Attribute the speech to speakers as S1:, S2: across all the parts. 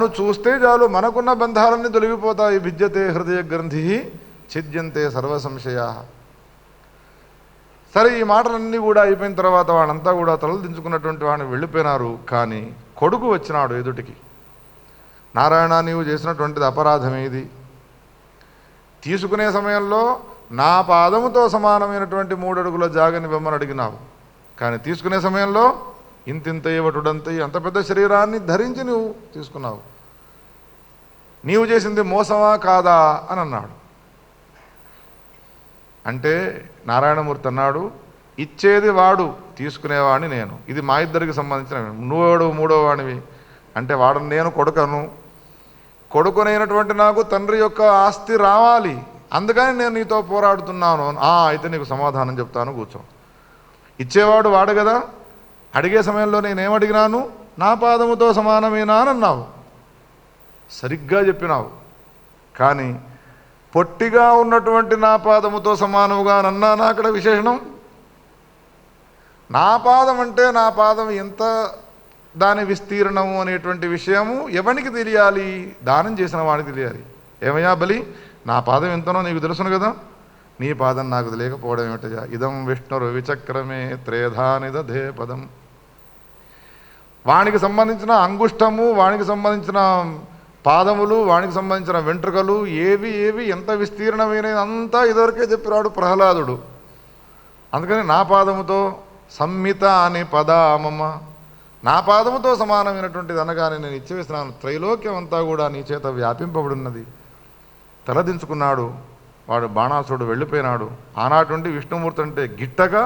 S1: నువ్వు చూస్తే చాలు మనకున్న బంధాలన్నీ తొలగిపోతాయి. విద్యతే హృదయ గ్రంథి ఛిద్యంతే సర్వ సంశయా. సరే, ఈ మాటలన్నీ కూడా అయిపోయిన తర్వాత వాళ్ళంతా కూడా తలలు దించుకున్నటువంటి వాడిని వెళ్ళిపోయినారు. కానీ కొడుకు వచ్చినాడు ఎదుటికి. నారాయణ, నీవు చేసినటువంటిది అపరాధమేది. తీసుకునే సమయంలో నా పాదముతో సమానమైనటువంటి 3 అడుగుల జాగని బొమ్మను అడిగినావు. కానీ తీసుకునే సమయంలో ఇంతింత ఏవటుడంత అంత పెద్ద శరీరాన్ని ధరించి నువ్వు తీసుకున్నావు. నీవు చేసింది మోసమా కాదా అని అన్నాడు. అంటే నారాయణమూర్తి అన్నాడు, ఇచ్చేది వాడు, తీసుకునేవాడిని నేను. ఇది మా ఇద్దరికి సంబంధించిన. నువ్వేడు 3వ వాడివి అంటే వాడని నేను కొడుకను. కొడుకునైనటువంటి నాకు తండ్రి యొక్క ఆస్తి రావాలి, అందుకని నేను నీతో పోరాడుతున్నాను. అయితే నీకు సమాధానం చెప్తాను, కూర్చో. ఇచ్చేవాడు వాడు కదా. అడిగే సమయంలో నేనేమడిగినాను? నా పాదముతో సమానమేనా అని అన్నావు. సరిగ్గా చెప్పినావు. కానీ పొట్టిగా ఉన్నటువంటి నా పాదముతో సమానముగా అన్నానా అక్కడ విశేషణం? నా పాదం అంటే నా పాదం ఎంత దాని విస్తీర్ణము అనేటువంటి విషయము ఎవరికి తెలియాలి? దానం చేసిన వాడికి తెలియాలి. ఏమయ్యా బలి, నా పాదం ఎంతనో నీకు తెలుసును కదా. నీ పాదం నాకు తెలియకపోవడం ఏమిటయ్యా? ఇదం విష్ణురు విచక్రమే త్రేధానిదే పదం. వానికి సంబంధించిన అంగుష్టము, వానికి సంబంధించిన పాదములు, వానికి సంబంధించిన వెంట్రుకలు ఏవి ఎంత విస్తీర్ణమైన అంతా ఇదివరకే చెప్పినాడు ప్రహ్లాదుడు. అందుకని నా పాదముతో సంహిత అని పదామమ్మ, నా పాదముతో సమానమైనటువంటిది అనగానే నేను ఇచ్చివేసినాను. త్రైలోక్యం అంతా కూడా నీ చేత వ్యాపింపబడినది. తలదించుకున్నాడు వాడు. బాణాసురుడు వెళ్ళిపోయినాడు. ఆనాటి నుండి విష్ణుమూర్తి అంటే గిట్టగా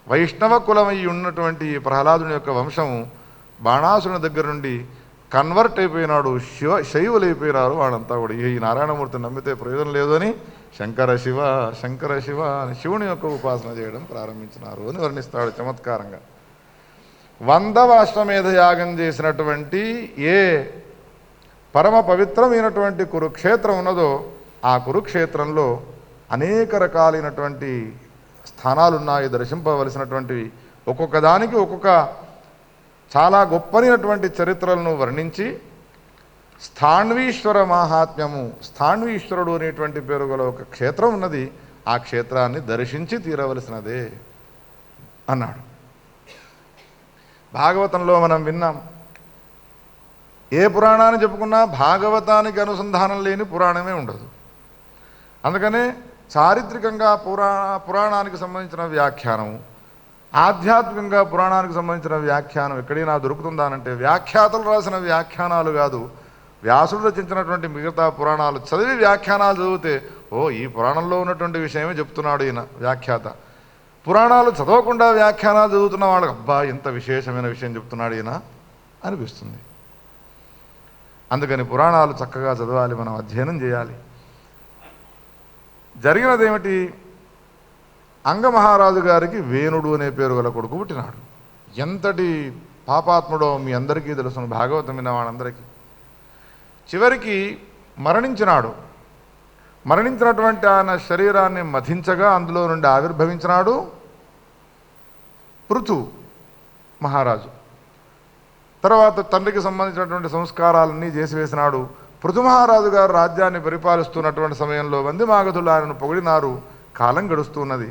S1: వైష్ణవ కులమై ఉన్నటువంటి ప్రహ్లాదుని యొక్క వంశము బాణాసురుని దగ్గర నుండి కన్వర్ట్ అయిపోయినాడు. శైవులైపోయినారు వాళ్ళంతా కూడా. ఈ నారాయణమూర్తిని నమ్మితే ప్రయోజనం లేదు అని శంకర శివ శంకర శివ అని శివుని యొక్క ఉపాసన చేయడం ప్రారంభించినారు అని వర్ణిస్తాడు చమత్కారంగా. 100వ అశ్వమేధ యాగం చేసినటువంటి ఏ పరమ పవిత్రమైనటువంటి కురుక్షేత్రం ఉన్నదో ఆ కురుక్షేత్రంలో అనేక రకాలైనటువంటి స్థానాలున్నాయి దర్శింపవలసినటువంటివి. ఒక్కొక్క దానికి ఒక్కొక్క చాలా గొప్పనైనటువంటి చరిత్రలను వర్ణించి స్థాణ్వీశ్వర మాహాత్మ్యము, స్థాణ్వీశ్వరుడు అనేటువంటి పేరు గల ఒక క్షేత్రం ఉన్నది. ఆ క్షేత్రాన్ని దర్శించి తీరవలసినదే అన్నాడు. భాగవతంలో మనం విన్నాం. ఏ పురాణాన్ని చెప్పుకున్నా భాగవతానికి అనుసంధానం లేని పురాణమే ఉండదు. అందుకనే చారిత్రకంగా పురాణానికి సంబంధించిన వ్యాఖ్యానము, ఆధ్యాత్మికంగా పురాణానికి సంబంధించిన వ్యాఖ్యానం ఎక్కడైనా దొరుకుతుందానంటే వ్యాఖ్యాతలు రాసిన వ్యాఖ్యానాలు కాదు, వ్యాసుడు రచించినటువంటి మిగతా పురాణాలు చదివి వ్యాఖ్యానాలు చదివితే ఈ పురాణంలో ఉన్నటువంటి విషయమే చెప్తున్నాడు ఈయన వ్యాఖ్యాత. పురాణాలు చదవకుండా వ్యాఖ్యానాలు చదువుతున్న వాళ్ళకి అబ్బా ఎంత విశేషమైన విషయం చెప్తున్నాడు ఈయన అనిపిస్తుంది. అందుకని పురాణాలు చక్కగా చదవాలి, మనం అధ్యయనం చేయాలి. జరిగినదేమిటి? అంగమహారాజు గారికి వేణుడు అనే పేరు గల కొడుకు పుట్టినాడు. ఎంతటి పాపాత్ముడో మీ అందరికీ తెలుసును, భాగవతం విన్న వాళ్ళందరికీ. చివరికి మరణించినాడు. మరణించినటువంటి ఆయన శరీరాన్ని మథించగా అందులో నుండి ఆవిర్భవించినాడు పృథు మహారాజు. తర్వాత తండ్రికి సంబంధించినటువంటి సంస్కారాలన్నీ చేసివేసినాడు. పృథు మహారాజు గారు రాజ్యాన్ని పరిపాలిస్తున్నటువంటి సమయంలో వందిమాగధులు ఆయనను పొగిడినారు. కాలం గడుస్తున్నది.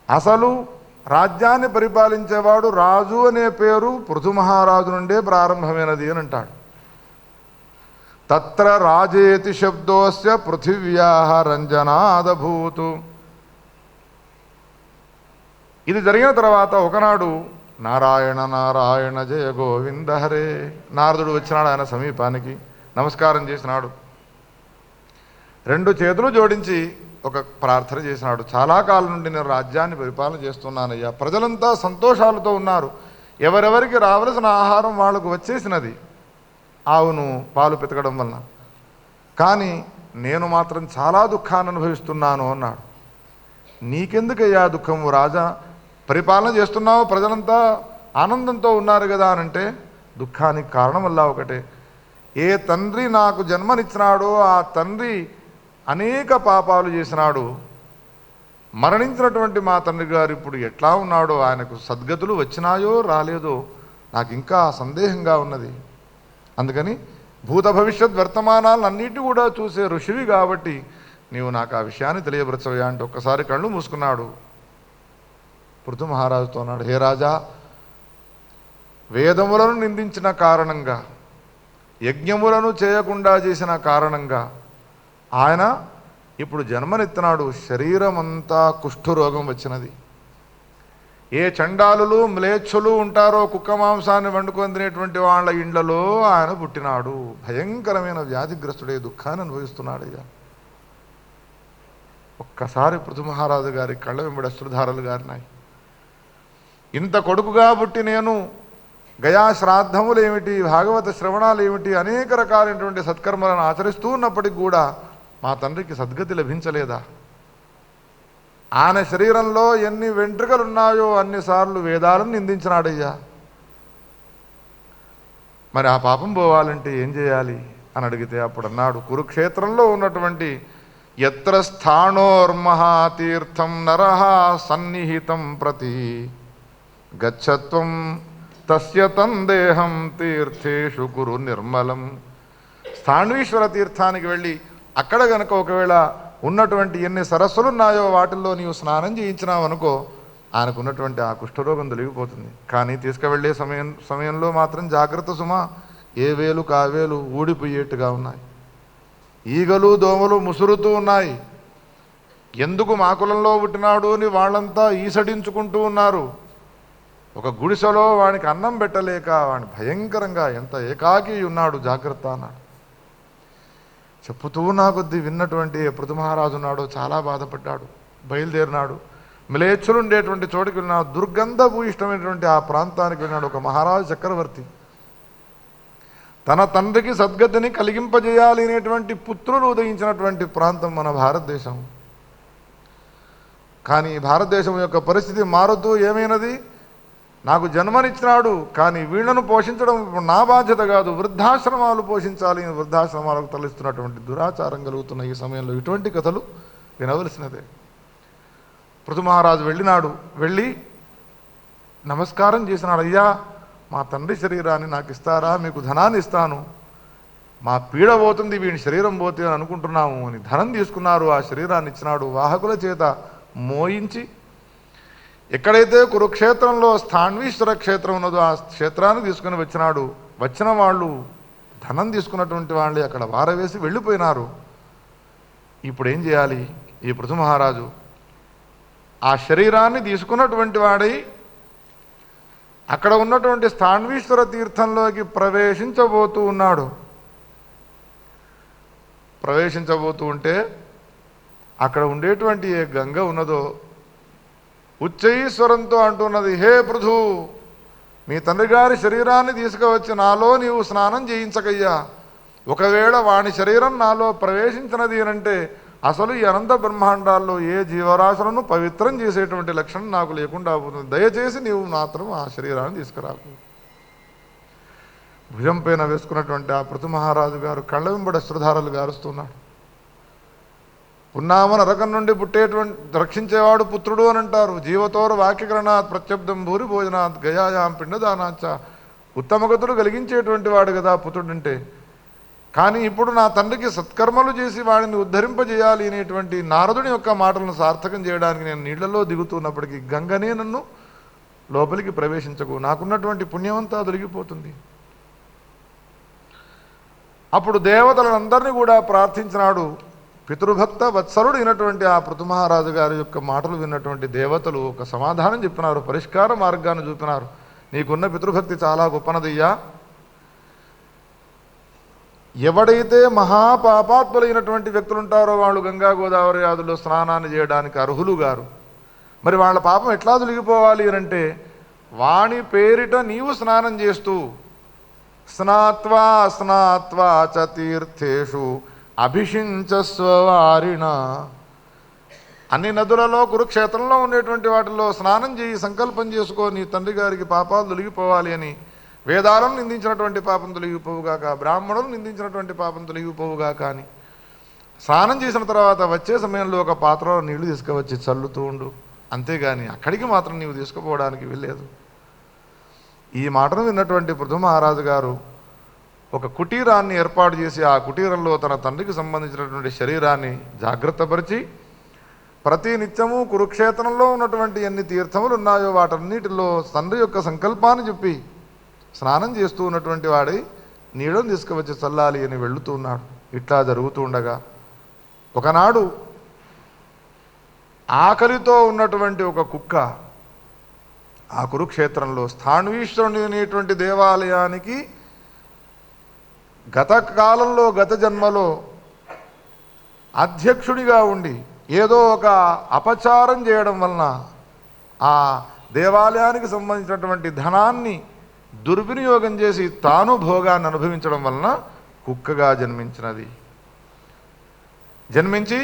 S1: అసలు రాజ్యాన్ని పరిపాలించేవాడు రాజు అనే పేరు పృథు మహారాజు నుండే ప్రారంభమైనది అని అంటాడు. తత్ర రాజేతి శబ్దోస్య పృథివ్యాః రంజనాదభూతు. ఇది జరిగిన తర్వాత ఒకనాడు నారాయణ నారాయణ జయ గోవింద హరే, నారదుడు వచ్చినాడు ఆయన సమీపానికి, నమస్కారం చేసినాడు. 2 చేతులు జోడించి ఒక ప్రార్థన చేసినాడు. చాలా కాలం నుండి నేను రాజ్యాన్ని పరిపాలన చేస్తున్నానయ్యా, ప్రజలంతా సంతోషాలతో ఉన్నారు, ఎవరెవరికి రావలసిన ఆహారం వాళ్ళకు వచ్చేసినది, ఆవును పాలు పితకడం వలన. కానీ నేను మాత్రం చాలా దుఃఖాన్ని అనుభవిస్తున్నాను అన్నాడు. నీకెందుకయ్యా దుఃఖము రాజా, పరిపాలన చేస్తున్నావు, ప్రజలంతా ఆనందంతో ఉన్నారు కదా అనంటే దుఃఖానికి కారణం వల్ల ఒకటే, ఏ తండ్రి నాకు జన్మనిచ్చినాడో ఆ తండ్రి అనేక పాపాలు చేసినాడు. మరణించినటువంటి మా తండ్రి గారు ఇప్పుడు ఎట్లా ఉన్నాడో, ఆయనకు సద్గతులు వచ్చినాయో రాలేదో నాకు ఇంకా సందేహంగా ఉన్నది. అందుకని భూత భవిష్యత్ వర్తమానాలను అన్నిటి కూడా చూసే ఋషివి కాబట్టి నీవు నాకు ఆ విషయాన్ని తెలియపరచవయ్యా అంటే ఒక్కసారి కళ్ళు మూసుకున్నాడు. పృథు మహారాజుతో అన్నాడు, హే రాజా, వేదములను నిందించిన కారణంగా, యజ్ఞములను చేయకుండా చేసిన కారణంగా ఆయన ఇప్పుడు జన్మనెత్తినాడు. శరీరం అంతా కుష్ఠరోగం వచ్చినది. ఏ చండాలులు మ్లేచ్ఛులు ఉంటారో కుక్క మాంసాన్ని వండుకొని తినేటువంటి వాళ్ళ ఇండ్లలో ఆయన పుట్టినాడు. భయంకరమైన వ్యాధిగ్రస్తుడే, దుఃఖాన్ని అనుభవిస్తున్నాడు. అయ్యా ఒక్కసారి పృథు మహారాజు గారి కళ్ళ వెంబడి అశ్రుధారలు గారినాయి. ఇంత కొడుకుగా పుట్టి నేను గయా శ్రాద్ధములు ఏమిటి, భాగవత శ్రవణాలు ఏమిటి, అనేక రకాలైనటువంటి సత్కర్మలను ఆచరిస్తూ ఉన్నప్పటికి కూడా మా తండ్రికి సద్గతి లభించలేదా? ఆయన శరీరంలో ఎన్ని వెంట్రుకలు ఉన్నాయో అన్నిసార్లు వేదాలను నిందించినాడయ్యా. మరి ఆ పాపం పోవాలంటే ఏం చేయాలి అని అడిగితే అప్పుడు అన్నాడు, కురుక్షేత్రంలో ఉన్నటువంటి యత్ర స్థాణోర్మహాతీర్థం నరః సన్నిహితం ప్రతి గచ్చత్వం తస్య తందేహం తీర్థేషు కురు నిర్మలం. స్థాణ్వీశ్వర తీర్థానికి వెళ్ళి అక్కడ గనక ఒకవేళ ఉన్నటువంటి ఎన్ని సరస్సులు ఉన్నాయో వాటిల్లో నీవు స్నానం చేయించినావు అనుకో, ఆయనకు ఉన్నటువంటి ఆ కుష్ఠరోగం తొలగిపోతుంది. కానీ తీసుకువెళ్ళే సమయంలో మాత్రం జాగ్రత్త సుమా, ఏ వేలు కావేలు ఊడిపోయేట్టుగా ఉన్నాయి. ఈగలు దోమలు ముసురుతూ ఉన్నాయి. ఎందుకు మా కులంలో పుట్టినాడు అని వాళ్ళంతా ఈసడించుకుంటూ ఉన్నారు. ఒక గుడిసెలో వానికి అన్నం పెట్టలేక వాడిని భయంకరంగా ఎంత ఏకాకి ఉన్నాడు, జాగ్రత్త అన్నాడు. చెప్పుతూ నా కొద్దీ విన్నటువంటి పృథు మహారాజు ఉన్నాడో చాలా బాధపడ్డాడు. బయలుదేరినాడు. మ్లేచ్ఛులు ఉండేటువంటి చోటుకి వెళ్ళినాడు. దుర్గంధపు ఇష్టమైనటువంటి ఆ ప్రాంతానికి వెళ్ళినాడు. ఒక మహారాజు చక్రవర్తి తన తండ్రికి సద్గతిని కలిగింపజేయాలి అనేటువంటి పుత్రులు ఉదయించినటువంటి ప్రాంతం మన భారతదేశం. కానీ భారతదేశం యొక్క పరిస్థితి మారుతూ ఏమైనది, నాకు జన్మనిచ్చినాడు కానీ వీళ్లను పోషించడం నా బాధ్యత కాదు, వృద్ధాశ్రమాలు పోషించాలి, వృద్ధాశ్రమాలకు తరలిస్తున్నటువంటి దురాచారం కలుగుతున్న ఈ సమయంలో ఇటువంటి కథలు వినవలసినదే. పృథు మహారాజు వెళ్ళినాడు. వెళ్ళి నమస్కారం చేసినాడు. అయ్యా, మా తండ్రి శరీరాన్ని నాకు ఇస్తారా? మీకు ధనాన్ని ఇస్తాను, మా పీడ పోతుంది, వీని శరీరం పోతే అని అనుకుంటున్నాము అని ధనం తీసుకున్నారు. ఆ శరీరాన్ని ఇచ్చినాడు. వాహకుల చేత మోయించి ఎక్కడైతే కురుక్షేత్రంలో స్థాణ్వీశ్వర క్షేత్రం ఉన్నదో ఆ క్షేత్రాన్ని తీసుకుని వచ్చినాడు. వచ్చిన వాళ్ళు ధనం తీసుకున్నటువంటి వాళ్ళే అక్కడ వారవేసి వెళ్ళిపోయినారు. ఇప్పుడు ఏం చేయాలి? ఈ పృథు మహారాజు ఆ శరీరాన్ని తీసుకున్నటువంటి వాడై అక్కడ ఉన్నటువంటి స్థాణ్వీశ్వర తీర్థంలోకి ప్రవేశించబోతూ ఉన్నాడు. ప్రవేశించబోతూ ఉంటే అక్కడ ఉండేటువంటి ఏ గంగ ఉన్నదో ఉచ్చైశ్వరంతో అంటున్నది, హే పృథు, మీ తండ్రి గారి శరీరాన్ని తీసుకువచ్చి నాలో నీవు స్నానం చేయించకయ్యా. ఒకవేళ వాని శరీరం నాలో ప్రవేశించినది అనంటే అసలు ఈ అనంత బ్రహ్మాండాల్లో ఏ జీవరాశులను పవిత్రం చేసేటువంటి లక్షణం నాకు లేకుండా పోతుంది. దయచేసి నీవు మాత్రం ఆ శరీరాన్ని తీసుకురాకు. భుజం పైన వేసుకున్నటువంటి ఆ పృథు మహారాజు గారు కళ్ళ వెంబడి అశ్రుధారలు గారుస్తున్నాడు. పున్నామ నరకం నుండి పుట్టేటువంటి రక్షించేవాడు పుత్రుడు అని అంటారు. జీవతోరు వాక్యకరణాత్ ప్రత్యబ్దం భూరి భోజనాత్ గయాయాం పిండదానాచ. ఉత్తమగతులు కలిగించేటువంటి వాడు కదా పుత్రుడంటే. కానీ ఇప్పుడు నా తండ్రికి సత్కర్మలు చేసి వాడిని ఉద్ధరింపజేయాలి అనేటువంటి నారదుని యొక్క మాటలను సార్థకం చేయడానికి నేను నీళ్లలో దిగుతున్నప్పటికీ గంగనే నన్ను లోపలికి ప్రవేశించకు, నాకున్నటువంటి పుణ్యమంతా దొరికిపోతుంది. అప్పుడు దేవతలందరినీ కూడా ప్రార్థించినాడు. పితృభక్త వత్సరుడు అయినటువంటి ఆ పృథు మహారాజు గారి యొక్క మాటలు విన్నటువంటి దేవతలు ఒక సమాధానం చెప్పినారు, పరిష్కార మార్గాన్ని చూపినారు. నీకున్న పితృభక్తి చాలా గొప్పనదయ్యా. ఎవడైతే మహాపాపాత్ములైనటువంటి వ్యక్తులు ఉంటారో వాళ్ళు గంగా గోదావరి ఆదుల్లో స్నానాన్ని చేయడానికి అర్హులు గారు. మరి వాళ్ళ పాపం ఎట్లా తొలగిపోవాలి అంటే వాణి పేరిట నీవు స్నానం చేస్తూ స్నాత్వా స్నాత్వా చ తీర్థేషు అభిషించస్వవారిణ. అన్ని నదులలో కురుక్షేత్రంలో ఉండేటువంటి వాటిల్లో స్నానం చేయి, సంకల్పం చేసుకో, నీ తండ్రి గారికి పాపాలు తొలగిపోవాలి అని. వేదాలను నిందించినటువంటి పాపం తొలగిపోవుగాక, బ్రాహ్మణులు నిందించినటువంటి పాపం తొలగిపోవుగాక అని స్నానం చేసిన తర్వాత వచ్చే సమయంలో ఒక పాత్రలో నీళ్లు తీసుకువచ్చి చల్లుతూ ఉండు. అంతేగాని అక్కడికి మాత్రం నీవు తీసుకుపోవడానికి వెళ్ళలేదు. ఈ మాటను విన్నటువంటి పృథు మహారాజు గారు ఒక కుటీరాన్ని ఏర్పాటు చేసి ఆ కుటీరంలో తన తండ్రికి సంబంధించినటువంటి శరీరాన్ని జాగ్రత్తపరిచి ప్రతి నిత్యము కురుక్షేత్రంలో ఉన్నటువంటి ఎన్ని తీర్థములు ఉన్నాయో వాటన్నిటిలో తండ్రి యొక్క సంకల్పాన్ని చెప్పి స్నానం చేస్తూ ఉన్నటువంటి వాడి నీడను తీసుకువచ్చి చల్లాలి అని వెళుతూ ఉన్నాడు. ఇట్లా జరుగుతూ ఉండగా ఒకనాడు ఆకలితో ఉన్నటువంటి ఒక కుక్క ఆ కురుక్షేత్రంలో స్థాణువీశ్వరుని అనేటువంటి దేవాలయానికి గత కాలంలో గత జన్మలో అధ్యక్షుడిగా ఉండి ఏదో ఒక అపచారం చేయడం వలన ఆ దేవాలయానికి సంబంధించినటువంటి ధనాన్ని దుర్వినియోగం చేసి తాను భోగాన్ని అనుభవించడం వలన కుక్కగా జన్మించినది. జన్మించి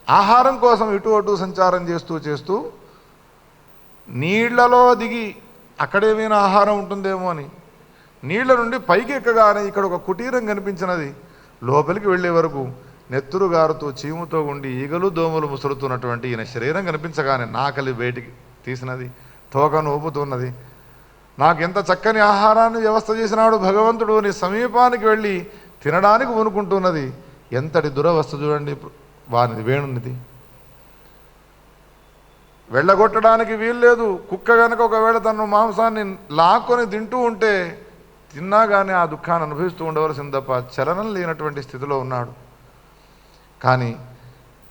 S1: ఆహారం కోసం ఇటు అటు సంచారం చేస్తూ నీళ్లలో దిగి అక్కడేమైనా ఆహారం ఉంటుందేమో అని నీళ్ల నుండి పైకి ఎక్కగానే ఇక్కడ ఒక కుటీరం కనిపించినది. లోపలికి వెళ్ళే వరకు నెత్తురు గారుతూ చీముతో ఉండి ఈగలు దోమలు ముసురుతున్నటువంటి ఈయన శరీరం కనిపించగానే నాకలి బయటికి తీసినది, తోకను ఊపుతున్నది. నాకు ఎంత చక్కని ఆహారాన్ని వ్యవస్థ చేసినాడు భగవంతుడు నీ సమీపానికి వెళ్ళి తినడానికి వణుకుంటున్నది. ఎంతటి దురవస్థ చూడండి వానిది వేణునిది. వెళ్ళగొట్టడానికి వీల్లేదు. కుక్క కనుక ఒకవేళ తను మాంసాన్ని లాక్కొని తింటూ ఉంటే తిన్నా కానీ ఆ దుఃఖాన్ని అనుభవిస్తూ ఉండవలసింది తప్ప చలనం లేనటువంటి స్థితిలో ఉన్నాడు. కానీ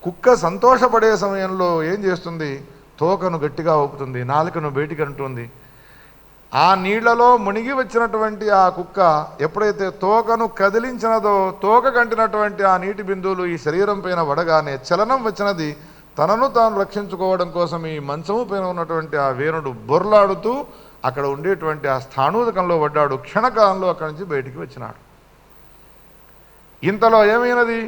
S1: కుక్క సంతోషపడే సమయంలో ఏం చేస్తుంది? తోకను గట్టిగా ఊపుతుంది, నాలుకను బయటికి అంటుంది. ఆ నీళ్లలో మునిగి వచ్చినటువంటి ఆ కుక్క ఎప్పుడైతే తోకను కదిలించినదో తోక కంటినటువంటి ఆ నీటి బిందువులు ఈ శరీరం పైన పడగానే చలనం వచ్చినది. తనను తాను రక్షించుకోవడం కోసం ఈ మంచము పైన ఉన్నటువంటి ఆ వేణుడు బొర్లాడుతూ అక్కడ ఉండేటువంటి ఆ స్థాణూదకంలో పడ్డాడు. క్షణకాలంలో అక్కడి నుంచి బయటికి వచ్చినాడు. ఇంతలో ఏమైనది?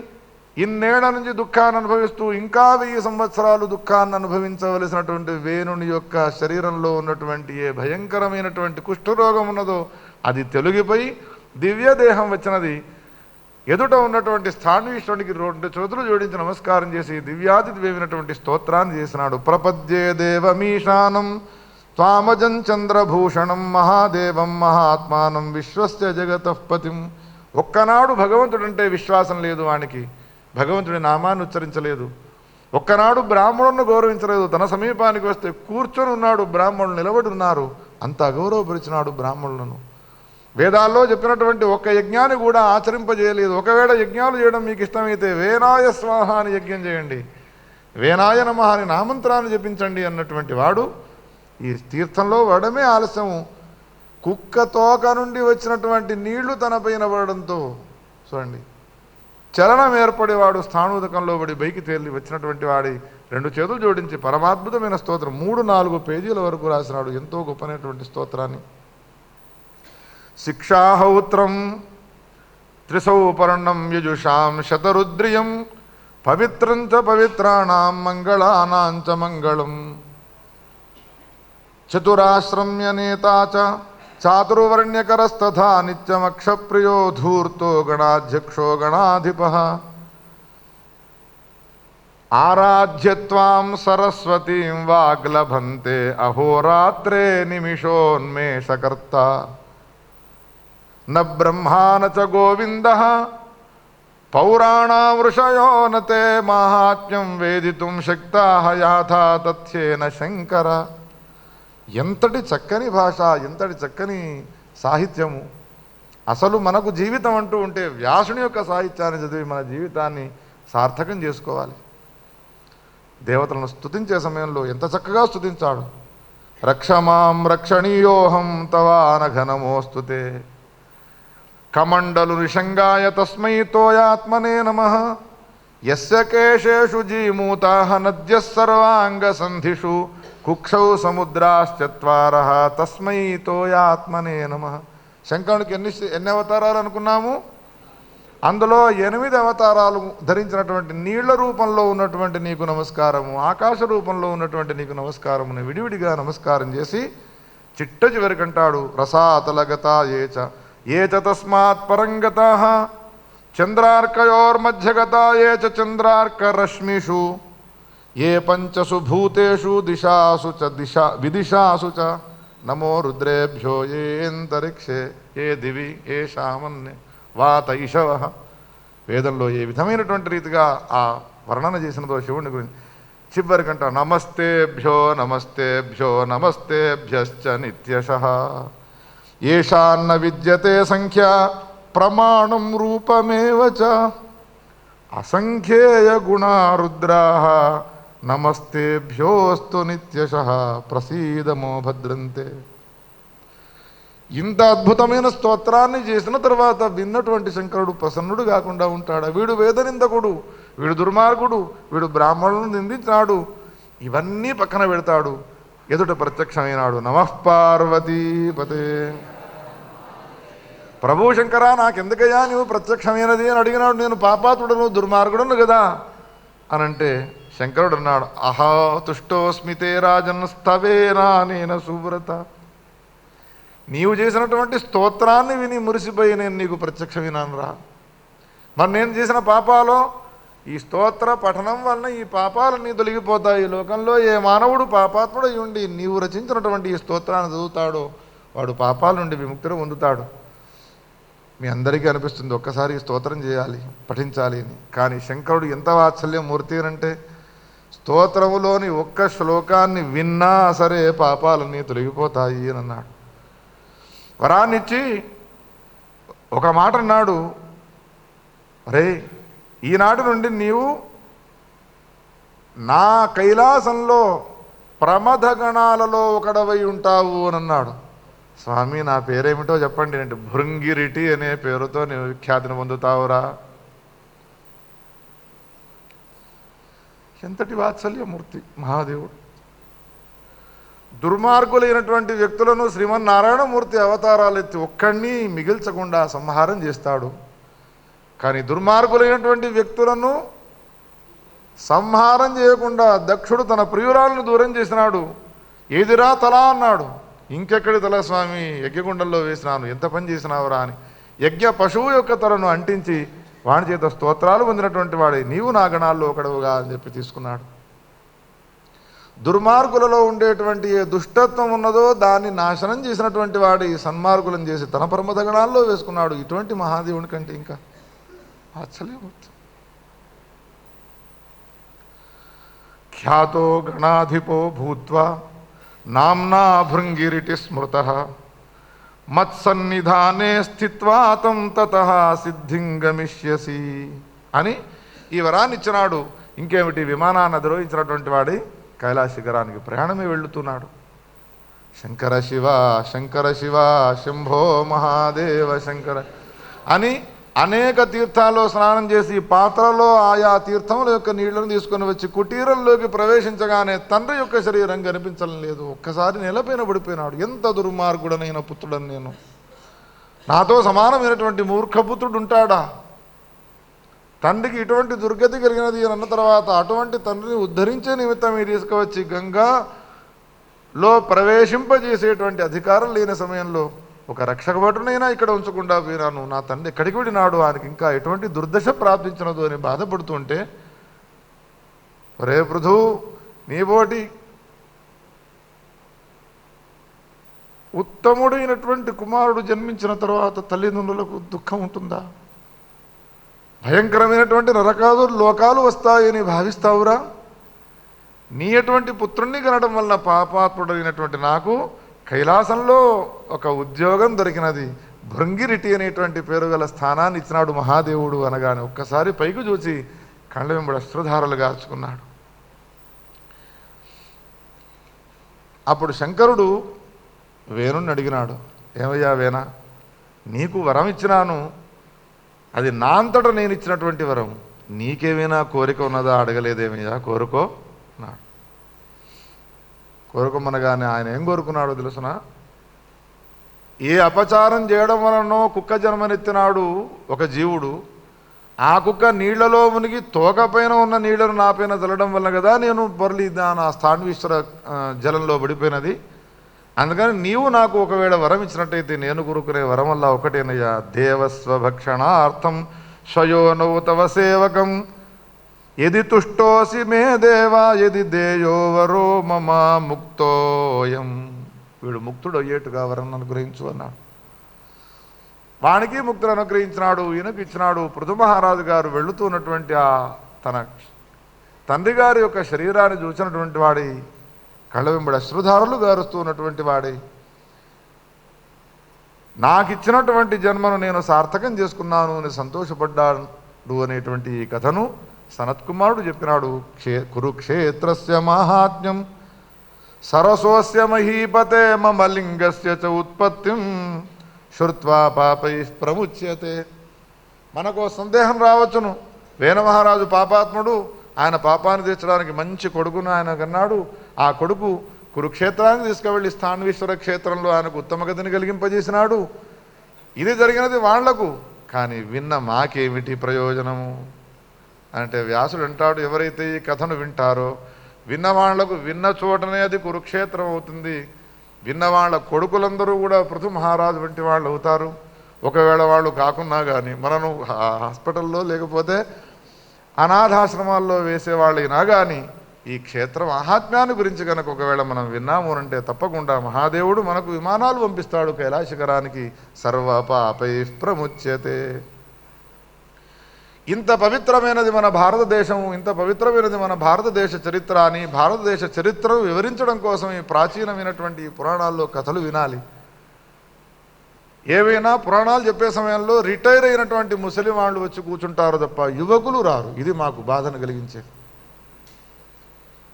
S1: ఇన్నేళ్ల నుంచి దుఃఖాన్ని అనుభవిస్తూ ఇంకా 1000 సంవత్సరాలు దుఃఖాన్ని అనుభవించవలసినటువంటి వేణుని యొక్క శరీరంలో ఉన్నటువంటి ఏ భయంకరమైనటువంటి కుష్ఠరోగం ఉన్నదో అది తొలగిపోయి దివ్యదేహం వచ్చినది. ఎదుట ఉన్నటువంటి స్థాణీశ్వరునికి 2 చేతులు జోడించి నమస్కారం చేసి దివ్యాతి దివ్యమైనటువంటి స్తోత్రాన్ని చేసినాడు. ప్రపద్యే దేవమీశానం త్వామజం చంద్రభూషణం మహాదేవం మహాత్మానం విశ్వస్య జగతఃపతిం. ఒక్కనాడు భగవంతుడంటే విశ్వాసం లేదు వానికి, భగవంతుడి నామాన్ని ఉచ్చరించలేదు. ఒక్కనాడు బ్రాహ్మణులను గౌరవించలేదు. తన సమీపానికి వస్తే కూర్చొని ఉన్నాడు, బ్రాహ్మణులు నిలబడి ఉన్నారు. అంత అగౌరవపరిచినాడు బ్రాహ్మణులను. వేదాల్లో చెప్పినటువంటి ఒక్క యజ్ఞాన్ని కూడా ఆచరింపజేయలేదు. ఒకవేళ యజ్ఞాలు చేయడం మీకు ఇష్టమైతే వేనాయ స్వాహ అని యజ్ఞం చేయండి, వేనాయ నమః అని నామంత్రాన్ని జపించండి అన్నటువంటి వాడు ఈ తీర్థంలో పడమే ఆలస్యము. కుక్క తోక నుండి వచ్చినటువంటి నీళ్లు తన పైన పడడంతో చూడండి చలనం ఏర్పడేవాడు స్థాణూదకంలో పడి బైకి తేలి వచ్చినటువంటి వాడి 2 చేతులు జోడించి పరమాద్భుతమైన స్తోత్రం 3-4 పేజీల వరకు రాసినాడు. ఎంతో గొప్పనటువంటి స్తోత్రాన్ని. శిక్షాహౌత్రం త్రిసౌపర్ణం యజుషాం శతరుద్రియం పవిత్రం చ పవిత్రాణాం మంగళానాం చ మంగళం చతురాశ్రమ్య నేతా చ చాతుర్వర్ణ్యకరస్తథా నిత్యమక్షప్రియో ధూర్తో గణాధ్యక్షో గణాధిపః ఆరాధ్యత్వాం సరస్వతీం వాగ్లభంతే అహోరాత్రే నిమిషోన్మేషకర్త న బ్రహ్మా న చ గోవిందః పౌరాణావృషయో నతే మాహాత్మ్యం వేదితుం శక్తాః యాథా తథ్యేన శంకర. ఎంతటి చక్కని భాష, ఎంతటి చక్కని సాహిత్యము. అసలు మనకు జీవితం అంటూ ఉంటే వ్యాసుని యొక్క సాహిత్యాన్ని చదివి మన జీవితాన్ని సార్థకం చేసుకోవాలి. దేవతలను స్తుతించే సమయంలో ఎంత చక్కగా స్తుతించాడు. రక్షమాం రక్షణీయోహం తవానఘనమోస్తుతే కమండలు నిషంగాయ తస్మై తోయాత్మనే నమః యస్య కేశేషు జీమూతాః నద్యః సర్వాంగసంధిషు కుక్షౌ సముద్రాశ్చత్వారః తస్మై తోయాత్మనే నమః. శంకరునికి ఎన్ని అవతారాలు అనుకున్నాము? అందులో 8 అవతారాలు ధరించినటువంటి నీళ్ల రూపంలో ఉన్నటువంటి నీకు నమస్కారము, ఆకాశ రూపంలో ఉన్నటువంటి నీకు నమస్కారముని విడివిడిగా నమస్కారం చేసి చిట్ట చివరికంటాడు రసాతలగతా ఏ చ తస్మాత్ పరంగతాః చంద్రార్కయోర్మధ్యగతా ఏ చ చంద్రార్కరశ్మిషు ఏ పంచసు భూతేషు దిశాసు చ విదిశాసు చ నమో రుద్రేభ్యో ఏ అంతరిక్షే ఏ దివి ఏ శామన్నే వాత ఇషవ. వేదంలో ఏ విధమైనటువంటి రీతిగా ఆ వర్ణన చేసినదో శివుని గురించి చివరికంట నమస్తేభ్యో నమస్తేభ్యో నమస్తేభ్యశ్చ నిత్యశః ఏషాన్న విద్యతే సంఖ్య ప్రమాణం రూపమేవ చ అసంఖ్యేయ గుణా రుద్రాః నమస్తేభ్యోస్తు నిత్యశః ప్రసీదమో భద్రంతే. ఇంత అద్భుతమైన స్తోత్రాన్ని చేసిన తర్వాత విన్నటువంటి శంకరుడు ప్రసన్నుడు కాకుండా ఉంటాడా? వీడు వేదనిందకుడు, వీడు దుర్మార్గుడు, వీడు బ్రాహ్మణులను నిందించాడు, ఇవన్నీ పక్కన పెడతాడు. ఎదుట ప్రత్యక్షమైనాడు. నమః పార్వతీపతే. ప్రభు శంకర, నాకెందుకయ్యా నువ్వు ప్రత్యక్షమైనది అని అడిగినాడు. నేను పాపాత్ముడను, దుర్మార్గుడను కదా అనంటే శంకరుడు అన్నాడు, అహా తుష్టోస్మితే రాజన్ స్తవేనా నేన సువ్రత. నీవు చేసినటువంటి స్తోత్రాన్ని విని మురిసిపోయి నేను నీకు ప్రత్యక్షమైనాను రా. మరి నేను చేసిన పాపాలు ఈ స్తోత్ర పఠనం వలన ఈ పాపాలన్నీ తొలగిపోతాయి. లోకంలో ఏ మానవుడు పాపాత్ముడై ఉండి నీవు రచించినటువంటి ఈ స్తోత్రాన్ని చదువుతాడో వాడు పాపాల నుండి విముక్తిని పొందుతాడు. మీ అందరికీ అనిపిస్తుంది ఒక్కసారి ఈ స్తోత్రం చేయాలి, పఠించాలి అని. కానీ శంకరుడు ఎంత వాత్సల్యం మూర్తి అంటే స్తోత్రములోని ఒక్క శ్లోకాన్ని విన్నా సరే పాపాలన్నీ తొలగిపోతాయి అని అన్నాడు. వరాన్నిచ్చి ఒక మాట అన్నాడు, అరే ఈనాటి నుండి నీవు నా కైలాసంలో ప్రమథగణాలలో ఒకడవై ఉంటావు అని అన్నాడు. స్వామి నా పేరేమిటో చెప్పండి అంటే, భృంగిరిటి అనే పేరుతో నీవు విఖ్యాతిని పొందుతావురా. ఎంతటి వాత్సల్యమూర్తి మహాదేవుడు. దుర్మార్గులైనటువంటి వ్యక్తులను శ్రీమన్నారాయణమూర్తి అవతారాలెత్తి ఒక్కడిని మిగిల్చకుండా సంహారం చేస్తాడు. కానీ దుర్మార్గులైనటువంటి వ్యక్తులను సంహారం చేయకుండా దక్షుడు తన ప్రియురాలను దూరం చేసినాడు. ఏదిరా తల అన్నాడు. ఇంకెక్కడి తల స్వామి, యజ్ఞగుండంలో వేసినాను, ఎంత పని చేసినావురా అని యజ్ఞ పశువు యొక్క తలను అంటించి వాడి చేత స్తోత్రాలు పొందినటువంటి వాడే నీవు నా గణాల్లో ఒకడవుగా అని చెప్పి తీసుకున్నాడు. దుర్మార్గులలో ఉండేటువంటి ఏ దుష్టత్వం ఉన్నదో దాన్ని నాశనం చేసినటువంటి వాడు ఈ సన్మార్గులను చేసి తన పరమదగణాల్లో వేసుకున్నాడు. ఇటువంటి మహాదేవుని కంటే ఇంకా ఆశ్చర్యమూర్తి. ఖ్యాతో గణాధిపో భూత్వా నామ్నా భృంగిరిటి స్మృతః మత్సన్నిధానే స్థిత్వా తం తతః సిద్ధిం గమిష్యసి అని ఈ వరాన్ని ఇచ్చినాడు. ఇంకేమిటి, విమానాన్ని అధిరోహించినటువంటి వాడి కైలాస శిఖరానికి ప్రయాణమే వెళుతున్నాడు. శంకర శివ శంకర శివ శంభో మహాదేవ శంకర అని అనేక తీర్థాల్లో స్నానం చేసి పాత్రలో ఆయా తీర్థముల యొక్క నీళ్లను తీసుకొని వచ్చి కుటీరంలోకి ప్రవేశించగానే తండ్రి యొక్క శరీరం కనిపించడం లేదు. ఒక్కసారి నేలపైన పడిపోయినాడు. ఎంత దుర్మార్గుడనైన పుత్రుడని నేను, నాతో సమానమైనటువంటి మూర్ఖపుత్రుడు ఉంటాడా? తండ్రికి ఇటువంటి దుర్గతి కలిగినది అని అన్న తర్వాత అటువంటి తండ్రిని ఉద్ధరించే నిమిత్తం మీరు తీసుకువచ్చి గంగాలో ప్రవేశింపజేసేటువంటి అధికారం లేని సమయంలో ఒక రక్షక భటునైనా ఇక్కడ ఉంచకుండా పోయినాను. నా తండ్రి ఎక్కడికి వెళ్ళినాడు, ఆయనకి ఇంకా ఎటువంటి దుర్దశ ప్రాప్తించినదు అని బాధపడుతుంటే, ఒరే పృథు, నీబోటి ఉత్తముడైనటువంటి కుమారుడు జన్మించిన తర్వాత తల్లిదండ్రులకు దుఃఖం ఉంటుందా? భయంకరమైనటువంటి నరకాలు లోకాలు వస్తాయని భావిస్తావురా? నీ అటువంటి పుత్రుణ్ణి కనడం వలన పాపాత్ముడైనటువంటి నాకు కైలాసంలో ఒక ఉద్యోగం దొరికినది. భృంగిరిటి అనేటువంటి పేరు గల స్థానాన్ని ఇచ్చినాడు మహాదేవుడు అనగానే ఒక్కసారి పైకి చూసి కళ్ళ వెంబడి అశ్రుధారలు గార్చుకున్నాడు. అప్పుడు శంకరుడు వేణుని అడిగినాడు, ఏమయ్యా వేణ, నీకు వరం ఇచ్చినాను, అది నా అంతట నేను ఇచ్చినటువంటి వరం, నీకేమైనా కోరిక ఉన్నదా? అడగలేదేమయ్యా, కోరుకో అన్నాడు. కోరుకోమనగానే ఆయన ఏం కోరుకున్నాడో తెలుసునా? ఏ అపచారం చేయడం వలనో కుక్క జన్మనెత్తినాడు ఒక జీవుడు. ఆ కుక్క నీళ్లలో మునిగి తోకపైన ఉన్న నీళ్లను నాపైన చల్లడం వల్ల కదా నేను బొరలి నా స్థాన్వీశ్వర జలంలో పడిపోయినది. అందుకని నీవు నాకు ఒకవేళ వరం ఇచ్చినట్టయితే నేను కోరుకునే వరం వల్ల ఒకటేనయ్యా, దేవస్వభక్షణార్థం స్వయోనౌ తవ సేవకం యది తుష్టోసి మే దేవా యది దేయో వరో మమ ముక్తోయం. వీడు ముక్తుడు అయ్యేట్టుగా వరం అనుగ్రహించు అన్నాడు. వానికి ముక్తులు అనుగ్రహించినాడు, ఈయనకు ఇచ్చినాడు. పృథు మహారాజు గారు వెళుతున్నటువంటి ఆ తన తండ్రి గారి యొక్క శరీరాన్ని చూసినటువంటి వాడి కళ్ళ వెంబడి అశ్రుధారులు గారుస్తూ ఉన్నటువంటి వాడి నాకు ఇచ్చినటువంటి జన్మను నేను సార్థకం చేసుకున్నాను అని సంతోషపడ్డాడు అనేటువంటి ఈ కథను సనత్కుమారుడు చెప్పినాడు. కురుక్షేత్రస్య మాహాత్మ్యం సరసోస్య మహీపతే మమ లింగస్య చ ఉత్పత్తిం శ్రుత్వా పాపై ప్రముచ్యతే. మనకు సందేహం రావచ్చును, వేణ మహారాజు పాపాత్ముడు, ఆయన పాపాన్ని తీర్చడానికి మంచి కొడుకును ఆయన కన్నాడు. ఆ కొడుకు కురుక్షేత్రానికి తీసుకువెళ్ళి స్థాన్వీశ్వర క్షేత్రంలో ఆయనకు ఉత్తమ గతిని కలిగింపజేసినాడు. ఇది జరిగినది వాళ్లకు, కానీ విన్న మాకేమిటి ప్రయోజనము అంటే వ్యాసుడు అంటాడు, ఎవరైతే ఈ కథను వింటారో విన్నవాళ్లకు విన్న చోటనే అది కురుక్షేత్రం అవుతుంది. విన్నవాళ్ల కొడుకులందరూ కూడా పృథు మహారాజు వంటి వాళ్ళు అవుతారు. ఒకవేళ వాళ్ళు కాకున్నా కానీ మనను హాస్పిటల్లో లేకపోతే అనాథాశ్రమాల్లో వేసేవాళ్ళైనా కానీ ఈ క్షేత్ర మహాత్మ్యాన్ని గురించి కనుక ఒకవేళ మనం విన్నాము అంటే తప్పకుండా మహాదేవుడు మనకు విమానాలు పంపిస్తాడు కైలాశిఖరానికి. సర్వ పాపై ప్రముచ్యతే. ఇంత పవిత్రమైనది మన భారతదేశం, ఇంత పవిత్రమైనది మన భారతదేశ చరిత్ర అని భారతదేశ చరిత్రను వివరించడం కోసం ఈ ప్రాచీనమైనటువంటి పురాణాల్లో కథలు వినాలి. ఏవైనా పురాణాలు చెప్పే సమయంలో రిటైర్ అయినటువంటి ముసలి వాళ్ళు వచ్చి కూర్చుంటారు తప్ప యువకులు రారు. ఇది మాకు బాధను కలిగించేది.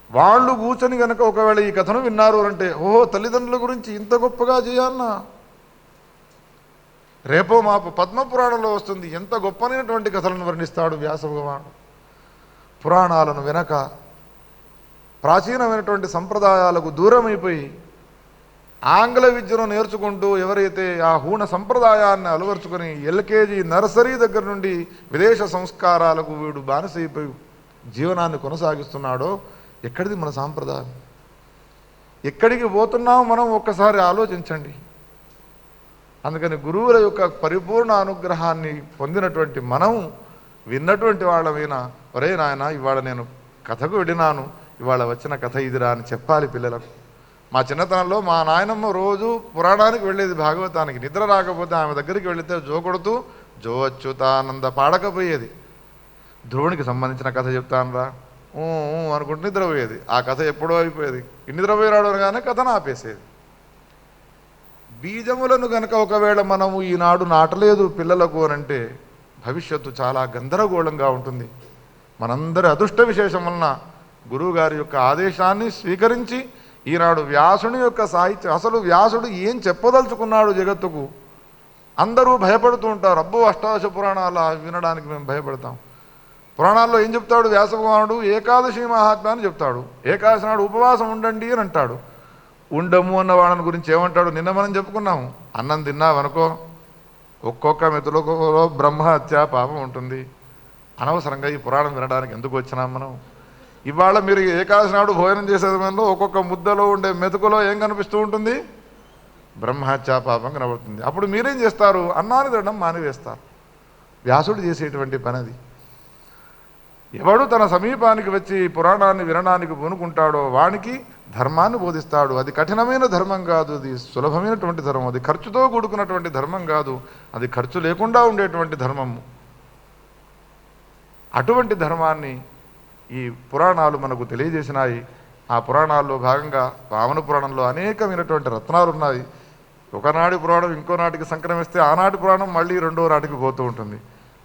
S1: వాళ్ళు కూర్చొని కనుక ఒకవేళ ఈ కథను విన్నారు అంటే ఓహో తల్లిదండ్రుల గురించి ఇంత గొప్పగా చేయాలన్నా, రేపో మాపు పద్మపురాణంలో వస్తుంది. ఎంత గొప్పనైనటువంటి కథలను వర్ణిస్తాడు వ్యాస భగవానుడు. పురాణాలను వెనక ప్రాచీనమైనటువంటి సంప్రదాయాలకు దూరమైపోయి ఆంగ్ల విద్యను నేర్చుకుంటూ ఎవరైతే ఆ హూణ సంప్రదాయాన్ని అలవర్చుకొని ఎల్కేజీ నర్సరీ దగ్గర నుండి విదేశ సంస్కారాలకు వీడు బానిసైపోయి జీవనాన్ని కొనసాగిస్తున్నాడో ఎక్కడిది మన సాంప్రదాయం? ఎక్కడికి పోతున్నామో మనం ఒక్కసారి ఆలోచించండి. అందుకని గురువుల యొక్క పరిపూర్ణ అనుగ్రహాన్ని పొందినటువంటి మనం విన్నటువంటి వాళ్ళమైనా ఒరే నాయన ఇవాళ నేను కథకు వెళ్ళినాను, ఇవాళ వచ్చిన కథ ఇదిరా అని చెప్పాలి పిల్లలకు. మా చిన్నతనంలో మా నాయనమ్మ రోజు పురాణానికి వెళ్ళేది, భాగవతానికి. నిద్ర రాకపోతే ఆమె దగ్గరికి వెళితే జో కొడుతూ జో అచ్యుతానంద పాడకపోయేది. ధ్రువునికి సంబంధించిన కథ చెప్తానురా అనుకుంటూ నిద్రపోయేది. ఆ కథ ఎప్పుడో అయిపోయేది. నిద్రపోయినాడు అనగానే కథను ఆపేసేది. బీజములను కనుక ఒకవేళ మనము ఈనాడు నాటలేదు పిల్లలకు అనంటే భవిష్యత్తు చాలా గందరగోళంగా ఉంటుంది. మనందరి అదృష్ట విశేషం వలన గురువుగారి యొక్క ఆదేశాన్ని స్వీకరించి ఈనాడు వ్యాసుని యొక్క సాహిత్యం, అసలు వ్యాసుడు ఏం చెప్పదలుచుకున్నాడు జగత్తుకు అందరూ భయపడుతూ ఉంటారు. అబ్బో అష్టాదశ పురాణాలు వినడానికి మేము భయపడతాం. పురాణాల్లో ఏం చెప్తాడు వ్యాస భగవానుడు? ఏకాదశి మహాత్మ్యాన్ని చెప్తాడు. ఏకాదశి నాడు ఉపవాసం ఉండండి అని అంటాడు. ఉండము అన్న వాళ్ళని గురించి ఏమంటాడు? నిన్న మనం చెప్పుకున్నాము. అన్నం తిన్నావనుకో ఒక్కొక్క మెతులో బ్రహ్మహత్య పాపం ఉంటుంది. అనవసరంగా ఈ పురాణం వినడానికి ఎందుకు వచ్చినాం మనం? ఇవాళ మీరు ఏకాదశి నాడు భోజనం చేసే సమయంలో ఒక్కొక్క ముద్దలో ఉండే మెతుకులో ఏం కనిపిస్తూ ఉంటుంది? బ్రహ్మహత్య పాపం కనబడుతుంది. అప్పుడు మీరేం చేస్తారు? అన్నాన్ని తినడం మానివేస్తారు. వ్యాసుడు చేసేటువంటి పని అది. ఎవడు తన సమీపానికి వచ్చి పురాణాన్ని వినడానికి పూనుకుంటాడో వానికి ధర్మాన్ని బోధిస్తాడు. అది కఠినమైన ధర్మం కాదు, అది సులభమైనటువంటి ధర్మం. అది ఖర్చుతో కూడుకున్నటువంటి ధర్మం కాదు, అది ఖర్చు లేకుండా ఉండేటువంటి ధర్మము. అటువంటి ధర్మాన్ని ఈ పురాణాలు మనకు తెలియజేసినాయి. ఆ పురాణాల్లో భాగంగా వామన పురాణంలో అనేకమైనటువంటి రత్నాలు ఉన్నాయి. ఒకనాటి పురాణం ఇంకో నాటికి సంక్రమిస్తే ఆనాటి పురాణం మళ్ళీ రెండో నాటికి పోతూ ఉంటుంది.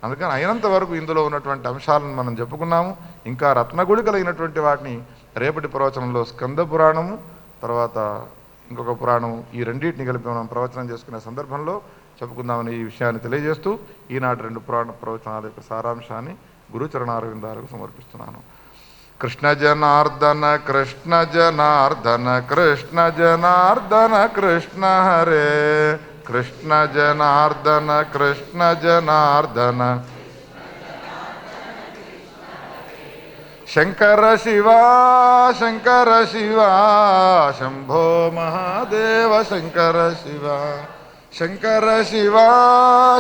S1: అందుకని అయినంత వరకు ఇందులో ఉన్నటువంటి అంశాలను మనం చెప్పుకున్నాము. ఇంకా రత్నగుళికలైనటువంటి వాటిని రేపటి ప్రవచనంలో స్కంద పురాణము, తర్వాత ఇంకొక పురాణం, ఈ రెండింటిని కలిపి మనం ప్రవచనం చేసుకునే సందర్భంలో చెప్పుకుందామని ఈ విషయాన్ని తెలియజేస్తూ ఈనాటి 2 పురాణ ప్రవచనాల యొక్క సారాంశాన్ని గురుచరణారవిందాలకు సమర్పిస్తున్నాను. కృష్ణ జనార్దన కృష్ణ జనార్దన కృష్ణ జనార్దన కృష్ణ హరే కృష్ణ జనార్దన కృష్ణ జనార్దన శంకర శివ శంకర శివ శంభో మహాదేవ శంకర శివ శంకర శివ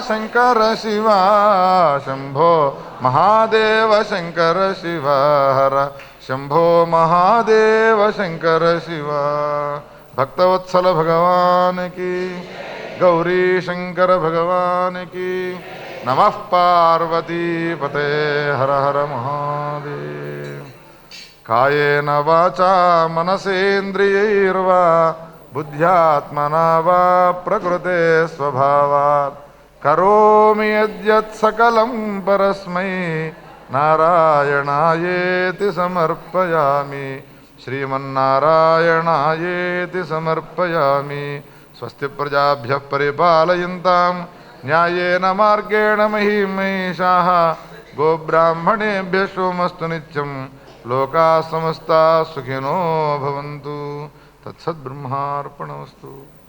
S1: శంకర శివ శంభో మహాదేవ శంకర శివ హర శంభో మహాదేవ శంకర శివ. భక్తవత్సల భగవానికి गौरी शंकर भगवान की। नमः पार्वती पते हर हर महादेव। कायेन वाचा मनसेन्द्रियैर्वा बुद्ध्यात्मना वा प्रकृते स्वभावात् करोमि यद्यत् सकलं परस्मै नारायणायेति समर्पयामि। श्रीमन्नारायणायेति समर्पयामि। स्वस्ति प्रजाभ्यः परिपालयन्तां न्यायेन मार्गेण महीं महिषाः। गोब्राह्मणेभ्यः शुभमस्तु नित्यं। लोकाः समस्ताः सुखिनो भवन्तु। तत्सद्ब्रह्मार्पणमस्तु।